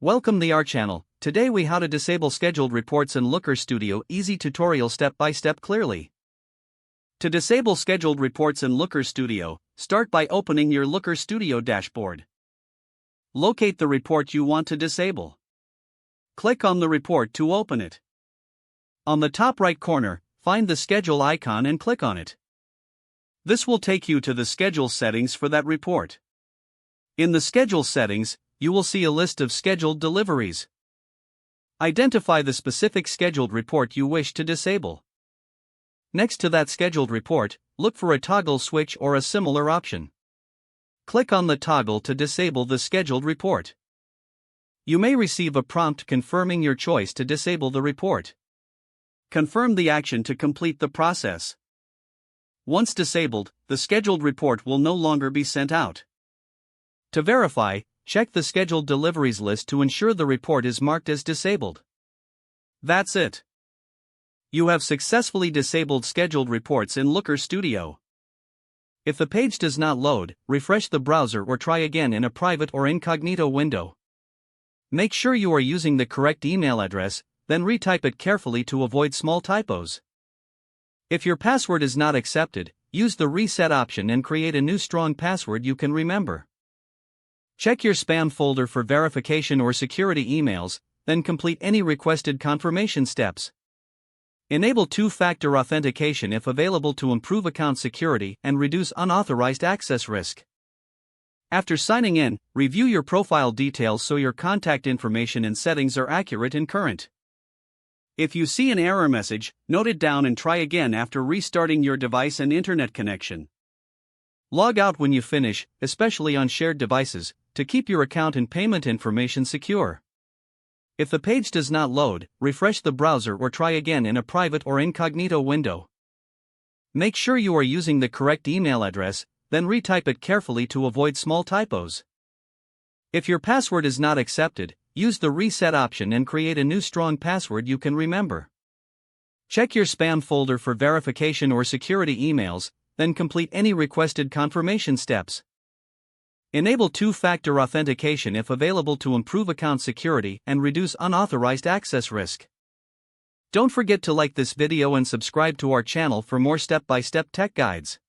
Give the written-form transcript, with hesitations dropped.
Welcome to our channel. Today we how to disable scheduled reports in Looker Studio. Easy tutorial step by step clearly. To disable scheduled reports in Looker Studio, start by opening your Looker Studio dashboard. Locate the report you want to disable. Click on the report to open it. On the top right corner, find the schedule icon and click on it. This will take you to the schedule settings for that report. In the schedule settings, you will see a list of scheduled deliveries. Identify the specific scheduled report you wish to disable. Next to that scheduled report, look for a toggle switch or a similar option. Click on the toggle to disable the scheduled report. You may receive a prompt confirming your choice to disable the report. Confirm the action to complete the process. Once disabled, the scheduled report will no longer be sent out. To verify, check the scheduled deliveries list to ensure the report is marked as disabled. That's it. You have successfully disabled scheduled reports in Looker Studio. If the page does not load, refresh the browser or try again in a private or incognito window. Make sure you are using the correct email address, then retype it carefully to avoid small typos. If your password is not accepted, use the reset option and create a new strong password you can remember. Check your spam folder for verification or security emails, then complete any requested confirmation steps. Enable two-factor authentication if available to improve account security and reduce unauthorized access risk. After signing in, review your profile details so your contact information and settings are accurate and current. If you see an error message, note it down and try again after restarting your device and internet connection. Log out when you finish, especially on shared devices, to keep your account and payment information secure. If the page does not load, refresh the browser or try again in a private or incognito window. Make sure you are using the correct email address, then retype it carefully to avoid small typos. If your password is not accepted, use the reset option and create a new strong password you can remember. Check your spam folder for verification or security emails, then complete any requested confirmation steps. Enable two-factor authentication if available to improve account security and reduce unauthorized access risk. Don't forget to like this video and subscribe to our channel for more step-by-step tech guides.